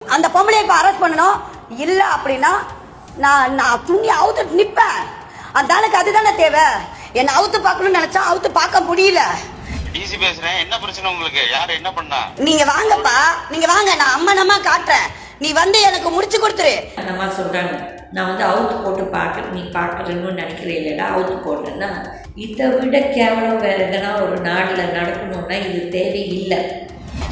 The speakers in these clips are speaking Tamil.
அந்த பொம்பளையை இப்ப அரெஸ்ட் பண்ணணும். இல்ல அப்படின்னா நான் துணி அவுத்து நிப்பேன். அந்த ஆளுக்கு அதுதானே தேவை. என்ன அவுத்து பார்க்கணும்னு நினைச்சா அவுத்து பார்க்க முடியல. டிசி பேசுறேன். என்ன பிரச்சனை உங்களுக்கு? யாரு என்ன பண்ணா? நீங்க வாங்கப்பா, நீங்க வாங்க. நான் அம்மனமா காட்டுறேன். நீ வந்து எனக்கு முடிச்சு கொடுத்துரு. அம்மா சொல்கிறாங்க, நான் வந்து அவுத்து போட்டு பார்க்க நீ பார்க்குறேன்னு நினைக்கிறேன் இல்லைடா, அவுத்து போட்டேன்னா இதை விட கேவலம் வேறு எதனா ஒரு நாட்டில் நடக்கணும்னா இது தேவையில்லை.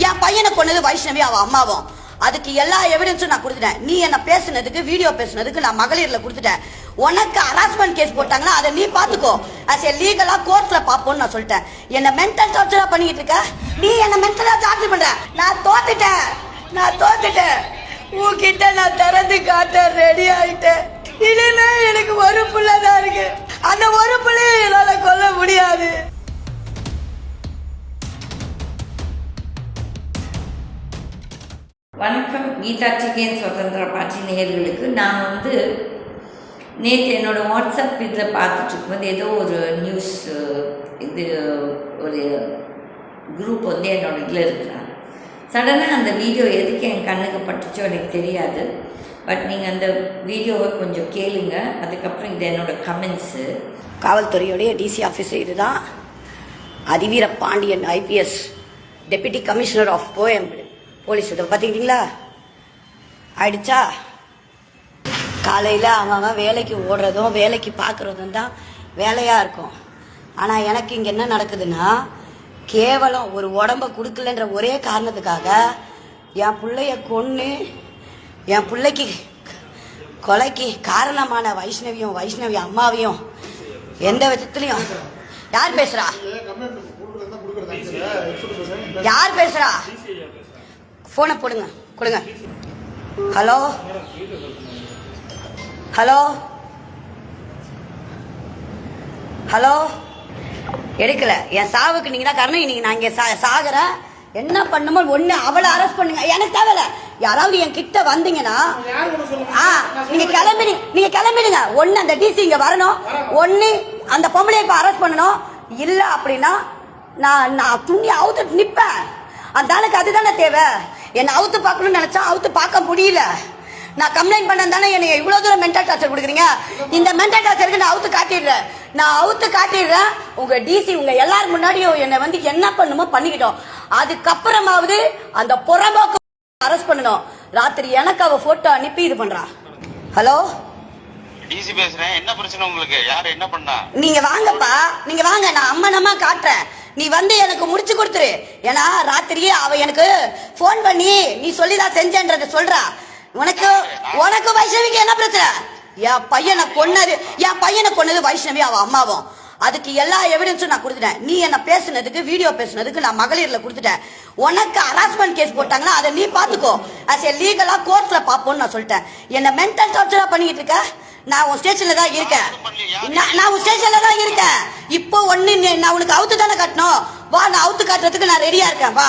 என் பையனை கொண்டது வைஷ்ணவி, அவன் அம்மாவும். அதுக்கு எல்லா எவிடன்ஸும் நான் கொடுத்துட்டேன். நீ என்ன பேசுனதுக்கு, வீடியோ பேசுனதுக்கு நான் மகளிர்ல கொடுத்துட்டேன். உனக்கு ஹராஸ்மெண்ட் கேஸ் போட்டாங்கன்னா அதை நீ பாத்துக்கோ. அஸ் ஏ லீகலா கோர்ட்ல பாப்போம்னு நான் சொல்லிட்டேன். என்ன மென்டல் டார்ச்சரா பண்ணிட்டு இருக்க. நீ என்ன மென்டலா டார்ச்சர் பண்ற. நான் தோத்துட்டேன். உன்கிட்ட நான் திறந்து காட்ட ரெடி ஆயிட்டேன். இல்லைன்னா எனக்கு ஒரு புள்ளதான் இருக்கு. அந்த ஒரு புள்ளைய என்னால கொல்ல முடியாது. வணக்கம் கீதா சிக்கன் சுதந்திர பார்ட்டி நேயர்களுக்கு. நான் வந்து நேற்று என்னோடய வாட்ஸ்அப் இதில் பார்த்துட்டு இருக்கும்போது ஏதோ ஒரு நியூஸ் இது ஒரு குரூப் வந்து என்னோட இதில் இருக்கிறாங்க. சடனாக அந்த வீடியோ எதுக்கு என் கண்ணுக்கு பட்டுச்சோ எனக்கு தெரியாது. பட் நீங்கள் அந்த வீடியோவை கொஞ்சம் கேளுங்க. அதுக்கப்புறம் இது என்னோடய கமெண்ட்ஸு. காவல்துறையுடைய டிசி ஆஃபீஸ் இதுதான். Athiveera Pandian IPS deputy commissioner of police. இதை பார்த்துக்கிட்டீங்களா? ஆயிடுச்சா? காலையில் அவங்க வேலைக்கு ஓடுறதும் வேலைக்கு பார்க்குறதும் தான் வேலையாக இருக்கும். ஆனால் எனக்கு இங்கே என்ன நடக்குதுன்னா, கேவலம் ஒரு உடம்ப கொடுக்கலன்ற ஒரே காரணத்துக்காக என் பிள்ளைய கொன்று என் பிள்ளைக்கு கொலைக்கு காரணமான வைஷ்ணவி அம்மாவையும் எந்த விதத்துலையும் யார் பேசுகிறா? யார் பேசுகிறா? ஃபோனை கொடுங்க. ஹலோ எடுக்கல. என் சாவுக்கு நீங்க தான் காரணம். இன்னைக்கு நான் இங்கே சாகுறேன். என்ன பண்ணுமோ ஒன்று அவளை அரெஸ்ட் பண்ணுங்க. எனக்கு தேவையில்ல. யாராவது என் கிட்ட வந்தீங்கன்னா நீங்க கிளம்பிடுங்க. ஒன்று அந்த டிசி இங்க வரணும். ஒன்று அந்த பொம்பளையை இப்ப அரெஸ்ட் பண்ணணும். இல்ல அப்படின்னா நான் துணி அவுத்து நிப்பேன். அந்த ஆளுக்கு அதுதானே தேவை. என்ன அவுத்து பார்க்கணும்னு நினைச்சா அவுத்து பார்க்க முடியல. நான் கம்ப்ளைண்ட் பண்ண தானே என்னை இவ்வளவு தூரம் மென்டல் டார்ச்சர் கொடுக்குறீங்க. இந்த மென்டல் டார்ச்சருக்கு நான் அவுத்து காட்டிடுறேன். உங்க டிசி உங்க எல்லாரும் முன்னாடியும் என்னை வந்து என்ன பண்ணுமோ பண்ணிக்கிட்டோம். அதுக்கப்புறமாவது அந்த புறம்போக்கு அரெஸ்ட் பண்ணணும். ராத்திரி எனக்கு அவ போட்டோ அனுப்பி இது பண்றா. ஹலோ டிசி பேசுறேன். என்ன பிரச்சனை உங்களுக்கு? யாரு என்ன பண்ணா? நீங்க வாங்கப்பா, நீங்க வாங்க. நான் அம்மனமா காட்டுறேன். நீ வந்து எனக்கு முடிச்சு கொடுத்துரு. ஏன்னா ராத்திரியே அவ எனக்கு போன் பண்ணி நீ சொல்லிதான் செஞ்சேன்றத சொல்றா. உனக்கு வைஷ்ணவிக்கு என்ன பிரச்சனை? என் பையனை கொன்னது வைஷ்ணவி, அவன் அம்மாவும். அதுக்கு எல்லா எவிடன்ஸும் நான் கொடுத்துட்டேன். நீ என்ன பேசுனதுக்கு, வீடியோ பேசுனதுக்கு நான் மகளிர்ல கொடுத்துட்டேன். உனக்கு ஹராஸ்மெண்ட் கேஸ் போட்டாங்கன்னா அதை நீ பாத்துக்கோ. அஸ் ஏ லீகலா கோர்ட்ல பாப்போம்னு நான் சொல்லிட்டேன். என்ன மென்டல் டார்ச்சரா பண்ணிட்டு இருக்க. நான் உன் ஸ்டேஷன்ல தான் இருக்கேன். இப்போ ஒண்ணு நான் உனக்கு அவுத்து தானே காட்டணும். வா, நான் அவுத்து காட்டுறதுக்கு நான் ரெடியா இருக்கேன். வா,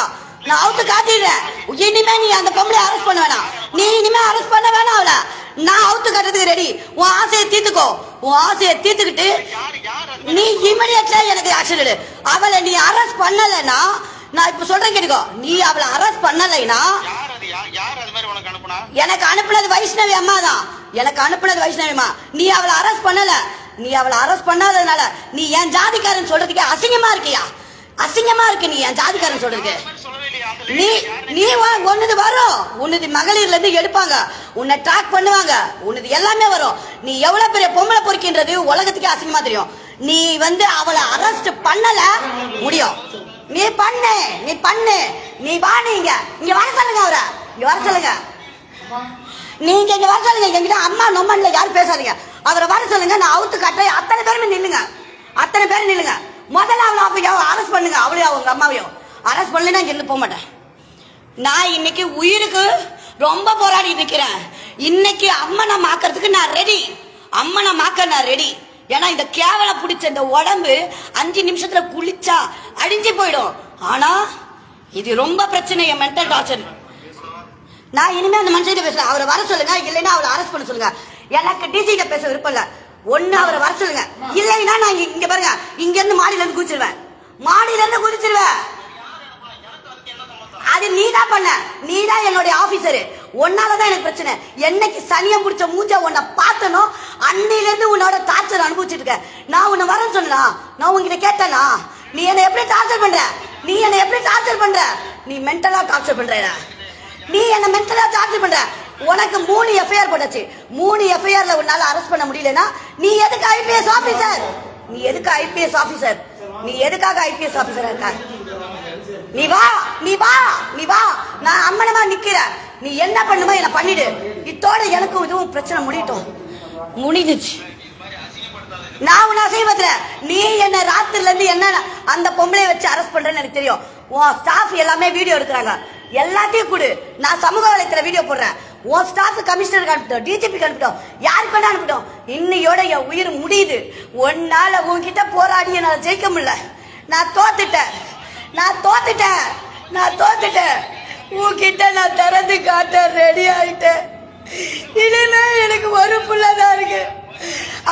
நான் அவுத்து காட்டிடுறேன். இனிமே நீ அந்த பொம்பளை அரெஸ்ட் பண்ண வேணாம். நீ இனிமே அரெஸ்ட் பண்ண வேணாம். அவள நான் அவுத்து காட்டுறதுக்கு ரெடி. உன் ஆசையை தீர்த்துக்கோ. உன் ஆசையை தீர்த்துக்கிட்டு நீ இமிடியட்லா எனக்கு ஆக்ஷன் எடு. அவளை நீ அரெஸ்ட் பண்ணலைன்னா, நான் இப்ப சொல்றேன் கேட்டுக்கோ. நீ அவளை அரெஸ்ட் பண்ணலைன்னா, எனக்கு அனுப்புனது வைஷ்ணவி அம்மா தான். நீ அவளை அரெஸ்ட் பண்ணல. நீ அவளை அரெஸ்ட் பண்ணாததுனால நீ என் ஜாதிக்காரன் சொல்றதுக்கே அசிங்கமா இருக்கியா? அசிங்கமா இருக்கு நீ என் ஜாதிக்காரன் சொல்றதுக்கு. நீ ஒன்னது வரும். உன்னது மகளிர்ல இருந்து எடுப்பாங்க. உன்னை ட்ராக் பண்ணுவாங்க. உன்னது எல்லாமே வரும். நீ எவ்வளவு பெரிய பொம்பளை பொறுக்கின்றது உலகத்துக்கே அசிங்கமா தெரியும். நீ வந்து அவளை அரெஸ்ட் பண்ணல முடியும். நீ பண்ணு. நீ வா. இங்க வர சொல்லுங்க. அவரை இங்க வர சொல்லுங்க. நீங்க இங்க வர சொல்லுங்க. என்கிட்ட அம்மா நொம்மன்ல யாரும் பேசாதீங்க. அவரை வர சொல்லுங்க. நான் அவுத்து காட்டுறேன். அத்தனை பேரும் நில்லுங்க. முதல்ல அவளை அரெஸ்ட் பண்ணுங்க. அவளையும் அவங்க அம்மாவையும் அரெஸ்ட் பண்ணலன்னா இங்க இருந்து போக மாட்டேன். நான் இன்னைக்கு உயிருக்கு ரொம்ப போராடி நிற்கிறேன். இன்னைக்கு அம்மனை மாக்கிறதுக்கு நான் ரெடி. ஏன்னா இந்த கேவலம் பிடிச்ச இந்த உடம்பு 5 நிமிஷத்துல குளிச்சா அழிஞ்சு போயிடும். ஆனா இது ரொம்ப பிரச்சனை. என் மென்டல் டார்ச்சர். நான் இனிமே அந்த மனுஷன் பேசுறேன். அவரை வர சொல்லுங்க. இல்லைன்னா அவளை அரெஸ்ட் பண்ண சொல்லுங்க. எனக்கு டிசிகிட்ட பேச விருப்பம் இல்ல. ஒண்ணு அவரை வர சொல்லுங்க. இல்லைன்னா நான் இங்க பாருங்க, இங்க இருந்து மாடியில இருந்து குதிச்சிருவேன். அது நீதான் பண்ண. நீதான் என்னுடைய ஆபீசர். உன்னாலதான் எனக்கு பிரச்சனை. என்னைக்கு சனியம் பிடிச்ச மூஞ்ச உன்னை பார்த்தனோ அன்னையில இருந்து உன்னோட டார்ச்சர் அனுபவிச்சுட்டு இருக்க. நான் உன்னை வரேன்னு சொன்னா, நான் உங்ககிட்ட கேட்டேனா? நீ என்னை எப்படி டார்ச்சர் பண்ற? நீ என்னை எப்படி டார்ச்சர் பண்ற? நீ மென்டலா டார்ச்சர் பண்ற. நீ என்ன மென்டலா டார்ச்சர் பண்ற. உனக்கு 3 எஃப்ஐஆர் போட்டாச்சு. 3 எஃப்ஐஆர்ல உன்னால அரெஸ்ட் பண்ண முடியலன்னா நீ எதுக்கு ஐபிஎஸ் ஆபீசர்? நீ எதுக்கு ஐபிஎஸ் ஆபீசர்? நீ எதுக்காக ஐபிஎஸ் ஆபீசரா இருக்க? நீ வா, நீ வா, நீ வா. நான் அம்மனமா நிக்கிறேன். நீ என்ன பண்ணுமோ என்ன பண்ணிடு. இத்தோட எனக்கும் இதுவும் பிரச்சனை முடிஞ்சிச்சு. நான் உன்னை அசைவத்துல நீ என்ன ராத்திரில இருந்து என்ன அந்த பொம்பளைய வச்சு அரெஸ்ட் பண்றேன்னு எனக்கு தெரியும். உன் ஸ்டாஃப் எல்லாமே வீடியோ எடுக்கிறாங்க. எல்லாத்தையும் கொடு. நான் சமூக வலைத்தள வீடியோ போடுறேன். உன் ஸ்டாஃப் கமிஷனருக்கு அனுப்பிட்டோம், டிஜிபிக்கு அனுப்பிட்டோம், யாருக்கு வேணா அனுப்பிட்டோம். இன்னையோட என் உயிர் முடியுது. உன்னால உன்கிட்ட போராடி என்னால ஜெயிக்க முடியல. நான் தோத்துட்டேன். உன்கிட்ட நான் திறந்து காட்ட ரெடி ஆயிட்டேன். இனிமே எனக்கு ஒரு புள்ளதான் இருக்கு.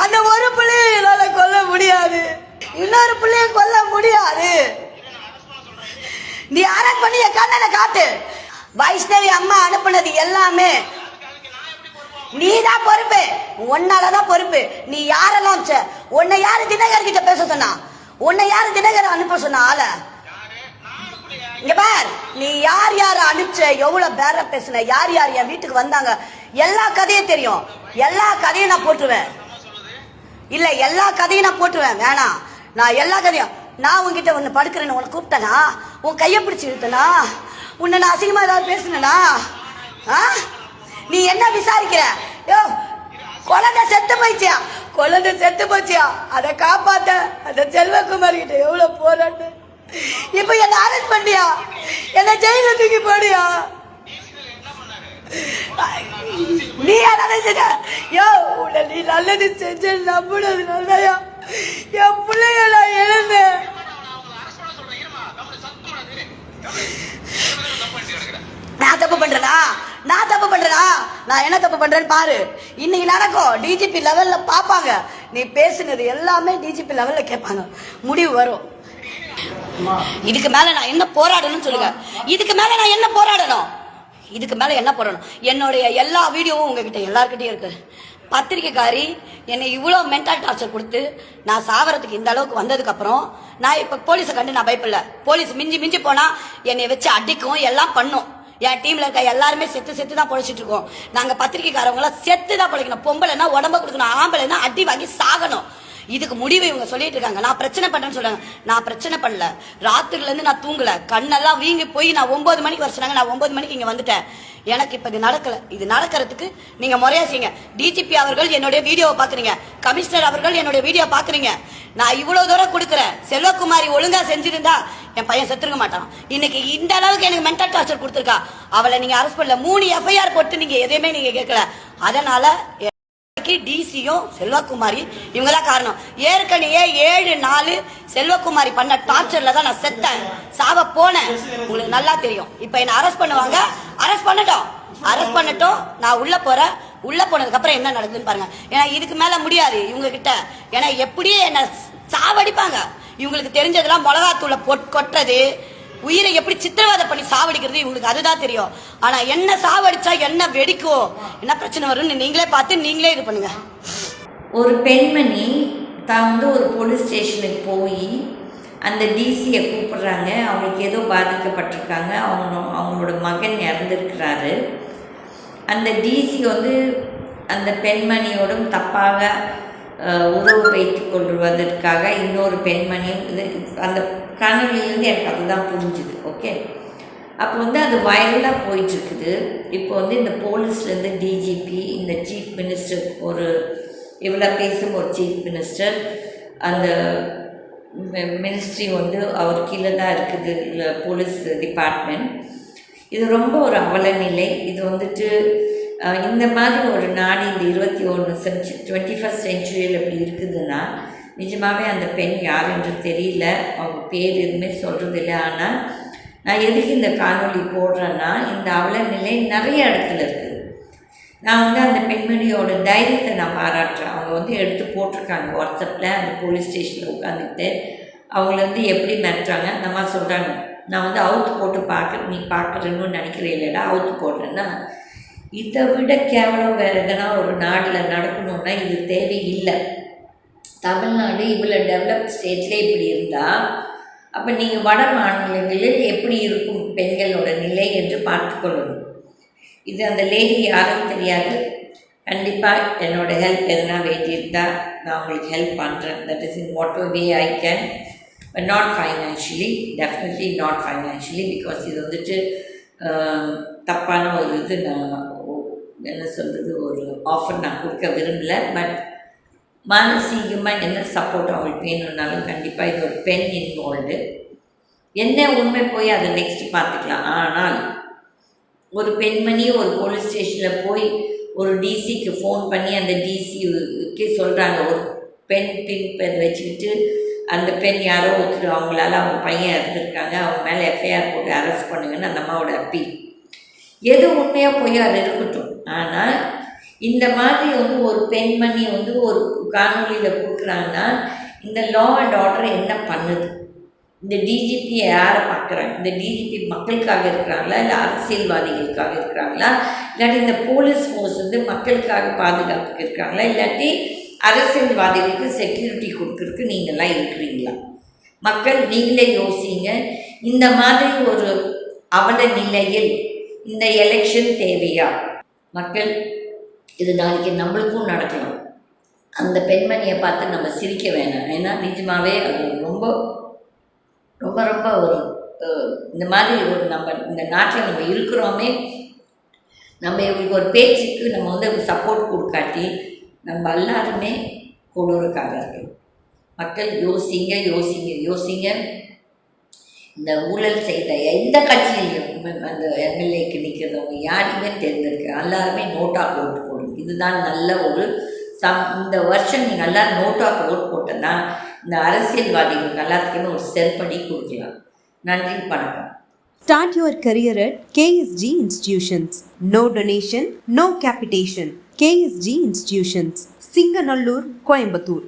அந்த ஒரு புள்ளைய என்னால கொல்ல முடியாது. இன்னொரு புள்ளைய கொல்ல முடியாது. நீ அரெஸ்ட் பண்ணி என் கண்ணனை காட்டு. வைஷ்ணவி அம்மா அனுப்புனது எல்லாமே நீதான் பொறுப்பு. உன்னாலதான் பொறுப்பு. நீ யாரெல்லாம் உன்னை யாரு தினகர் கிட்ட பேச சொன்னா? உன்னை யாரு தினகர் அனுப்ப சொன்ன ஆள? இங்க பார், நீ யார் யார அனுப்பிச்ச, எவ்வளவு பேர பேசுன, யார் யார் என் வீட்டுக்கு வந்தாங்க, எல்லா கதையும் தெரியும். எல்லா கதையும் நான் போட்டுருவேன். இல்ல, எல்லா கதையும் நான் போட்டுருவேன். வேணாம், நான் எல்லா கதையும். நான் உன்கிட்ட ஒன்னு படுக்கிறேன்னு உன்னை கூப்பிட்டனா? உன் கைய பிடிச்சி இழுத்தனா? உன்னை நான் அசிங்கமா ஏதாவது பேசுனா? நீ என்ன விசாரிக்கிற? யோ, குழந்தை செத்து போச்சியா? அதை காப்பாத்த அந்த செல்வகுமார் கிட்ட எவ்வளவு போராட்டு. இப்ப என்ன அரெஸ்ட் பண்ணியா? என்ன ஜெயில தூக்கி போடியா? நீ நல்லது செஞ்ச. யோ, உன்னை நீ நல்லது செஞ்ச நம்புனது நல்லயா? என் பிள்ளைய நான் இழந்தேன். நான் தப்பு பண்றேனா? நான் என்ன தப்பு பண்றேன்னு பாரு. இன்னைக்கு நடக்கும். டிஜிபி லெவல்ல பாப்பாங்க. நீ பேசுனது எல்லாமே டிஜிபி லெவல்ல கேட்பாங்க. முடிவு வரும். இதுக்கு மேல நான் என்ன போராடணும்னு சொல்லுங்க. இதுக்கு மேல என்ன போராடணும்? என்னுடைய எல்லா வீடியோவும் உங்ககிட்ட எல்லார்கிட்டயும் இருக்கு. பத்திரிக்கைக்காரி என்னை இவ்வளவு மென்டல் டார்ச்சர் கொடுத்து நான் சாவறதுக்கு இந்த அளவுக்கு வந்ததுக்கு அப்புறம் நான் இப்ப போலீஸை கண்டு நான் பயப்படல. போலீஸ் மிஞ்சி போனா என்னை வச்சு அடிக்கும், எல்லாம் பண்ணும். என் டீம்ல இருக்க எல்லாருமே செத்து தான் பொழைச்சிட்டு இருக்கோம். நாங்க பத்திரிக்கைக்காரவங்க எல்லாம் செத்து தான் பொழைக்கணும். பொம்பளைனா உடம்ப கொடுக்கணும், ஆம்பளைனா அடி வாங்கி சாகணும். இதுக்கு முடிவு இவங்க சொல்லிட்டு இருக்காங்க. நான் பிரச்சனை பண்றேன்னு சொல்றாங்க. நான் பிரச்சனை பண்ணல. ராத்திரில இருந்து நான் தூங்கல. கண்ணெல்லாம் வீங்கி போய் நான் 9 மணிக்கு வர சொன்னாங்க. நான் 9 மணிக்கு இங்க வந்துட்டேன். எனக்கு இப்ப இது நடக்கல. இது நடக்கிறதுக்கு நீங்க முறையா செய்யுங்க. டிஜிபி அவர்கள் என்னுடைய வீடியோவை பாக்குறீங்க, கமிஷனர் அவர்கள் என்னுடைய வீடியோ பாக்குறீங்க. நான் இவ்வளவு தூரம் கொடுக்குறேன். செல்வகுமாரி ஒழுங்கா செஞ்சிருந்தா என் பையன் செத்துருக்க மாட்டான். இன்னைக்கு இந்த அளவுக்கு எனக்கு மென்டல் டார்ச்சர் கொடுத்துருக்கா. அவளை நீங்க அரெஸ்ட் பண்ணல. 3 எஃப்ஐஆர் போட்டு நீங்க எதையுமே நீங்க கேட்கல. அதனால டிசியும் செல்வகுமாரி இவங்கதான் காரணம். ஏற்கனவே 7 நாள் செல்வகுமாரி பண்ண டார்ச்சர்ல தான் நான் செத்தேன், சாவ போனேன். உங்களுக்கு நல்லா தெரியும். இப்ப என்ன அரெஸ்ட் பண்ணுவாங்க. அரெஸ்ட் பண்ணட்டும். நான் உள்ள போறேன். உள்ள போனதுக்கு அப்புறம் என்ன நடக்குதுன்னு பாருங்க. ஏன்னா இதுக்கு மேல முடியாது இவங்க கிட்ட. ஏன்னா எப்படியே என்ன சாவடிப்பாங்க. இவங்களுக்கு தெரிஞ்சதெல்லாம் மிளகாத்தூளை கொட்டுறது, உயிரை எப்படி சித்திரவதை பண்ணி சாவடிக்கிறது இவங்களுக்கு அதுதான் தெரியும். ஆனா என்ன சாவடிச்சா என்ன வெடிக்கும், என்ன பிரச்சனை வரும்னு நீங்களே பார்த்து நீங்களே இது பண்ணுங்க. ஒரு பெண்மணி தான் ஒரு போலீஸ் ஸ்டேஷனுக்கு போய் அந்த டிசியை கூப்பிடுறாங்க. அவங்களுக்கு ஏதோ பாதிக்கப்பட்டிருக்காங்க. அவங்களோட மகன் இறந்துருக்கிறாரு. அந்த டிசி அந்த பெண்மணியோடும் தப்பாக உறவு வைத்து கொள்வதற்காக இன்னொரு பெண்மணியும் அந்த காணொலியிலேருந்து எனக்கு அதுதான் புரிஞ்சுது. ஓகே, அப்போ அது வைரலாக போயிட்டுருக்குது. இப்போ இந்த போலீஸ்லேருந்து டிஜிபி, இந்த சீஃப் மினிஸ்டர், இவ்வளோ பேசும் ஒரு சீஃப் மினிஸ்டர், அந்த மினிஸ்ட்ரி அவர் கீழே தான் இருக்குது, இல்லை போலீஸ் டிபார்ட்மெண்ட். இது ரொம்ப ஒரு அவல நிலை. இது இந்த மாதிரி ஒரு நாடு இந்த 21st செஞ்சுரியில் இப்படி இருக்குதுன்னா நிஜமாகவே அந்த பெண் யார் என்று தெரியல. அவங்க பேர் எதுவுமே சொல்கிறதில்ல. ஆனால் நான் எதுக்கு இந்த காணொலி போடுறேன்னா, இந்த அவல நிலை நிறைய இடத்துல இருக்குது. நான் அந்த பெண்மணியோட தைரியத்தை நான் பாராட்டுறேன். அவங்க எடுத்து போட்டிருக்காங்க வாட்ஸ்அப்பில். அந்த போலீஸ் ஸ்டேஷனில் உட்காந்துக்கிட்டு அவங்கள எப்படி மிரட்டுறாங்க. நம்ம சொல்கிறாங்க, நான் அவுத்து போட்டு நீ பார்க்குறேன்னு நினைக்கிறேன் இல்லைடா, அவுத்து போடுறேன்னா இதை விட கேவலம் வேறு எதனா ஒரு நாட்டில் நடக்கணுன்னா இது தேவையில்லை. தமிழ்நாடு இவ்வளோ டெவலப் ஸ்டேட்லேயே இப்படி இருந்தால் அப்போ நீங்கள் வட மாநிலங்களில் எப்படி இருக்கும் பெண்களோட நிலை என்று பார்த்துக்கொள்ளணும். இது அந்த லேடி யாரும் தெரியாது. கண்டிப்பாக என்னோடய ஹெல்ப் எதனா வேண்டியிருந்தால் நான் உங்களுக்கு ஹெல்ப் பண்ணுறேன். That is in what way I can, but not financially, definitely not financially. Because இது வந்துட்டு தப்பான ஒரு இது நான் என்ன சொல்கிறது ஒரு ஆஃபர் நான் கொடுக்க விரும்பலை. பட் மானசீகமாக என்ன சப்போர்ட் அவங்களுக்கு வேணும்னாலும் கண்டிப்பாக இது ஒரு பெண் இன்வால்வ்டு. என்ன உண்மை போய் அதை நெக்ஸ்ட் பார்த்துக்கலாம். ஆனால் ஒரு பெண்மணி ஒரு போலீஸ் ஸ்டேஷனில் போய் ஒரு டிசிக்கு ஃபோன் பண்ணி அந்த டிசிக்கு சொல்கிறாங்க ஒரு பெண் பின் வச்சுக்கிட்டு அந்த பெண் யாரோ ஒருத்தர் அவங்களால அவங்க பையன் இறந்துருக்காங்க, அவங்க மேலே எஃப்ஐஆர் போட்டு அரெஸ்ட் பண்ணுங்கன்னு அந்த அம்மாவோட அப்பீல். எது உண்மையாக போய் அது இருக்கட்டும். ஆனால் இந்த மாதிரி ஒரு பெண்மணி ஒரு காணொலியில் கொடுக்குறாங்கன்னா இந்த லா அண்ட் ஆர்டர் என்ன பண்ணுது? இந்த டிஜிபியை யாரை பார்க்குறாங்க? இந்த டிஜிபி மக்களுக்காக இருக்கிறாங்களா, இல்லை அரசியல்வாதிகளுக்காக இருக்கிறாங்களா, இல்லாட்டி இந்த போலீஸ் ஃபோர்ஸ் மக்களுக்காக பாதுகாப்புக்கு இருக்கிறாங்களா, இல்லாட்டி அரசியல்வாதிகளுக்கு செக்யூரிட்டி கொடுக்குறதுக்கு நீங்கள்லாம் இருக்கிறீங்களா? மக்கள் நீங்களே யோசிங்க. இந்த மாதிரி ஒரு அவல நிலையில் இந்த எலெக்ஷன் தேவையா? மக்கள் இது நாளைக்கு நம்மளுக்கும் நடக்கலாம். அந்த பெண்மணியை பார்த்து நம்ம சிரிக்க வேணாம். ஏன்னா நிஜமாகவே அது ரொம்ப ரொம்ப ரொம்ப ஒரு இந்த மாதிரி ஒரு நம்ம இந்த நாட்டில் நம்ம இருக்கிறோமே, நம்ம இவங்களுக்கு ஒரு பேச்சுக்கு நம்ம சப்போர்ட் கொடுக்காட்டி நம்ம எல்லாருமே கொடூரக்காரர்கள். மக்கள் யோசிங்க யோசிங்க யோசிங்க. இந்த ஊழல் செய்த எந்த கட்சியிலையும் அந்த எம்எல்ஏக்கு நிற்கிறவங்க யாரையுமே தேர்ந்தெடுக்க எல்லாருமே நோட்டாக ஓட்டு போடுங்க. இதுதான் நல்ல ஒரு இந்த வருஷம் நீங்கள் எல்லோரும் நோட்டாக ஓட்டு போட்டோன்னா இந்த அரசியல்வாதிகளுக்கு எல்லாத்துக்குமே ஒரு செருப்படி கொடுக்கலாம். நன்றி, வணக்கம். Start your career at KSG Institutions. No donation, no capitation. KSG Institutions, Singanallur, Coimbatore.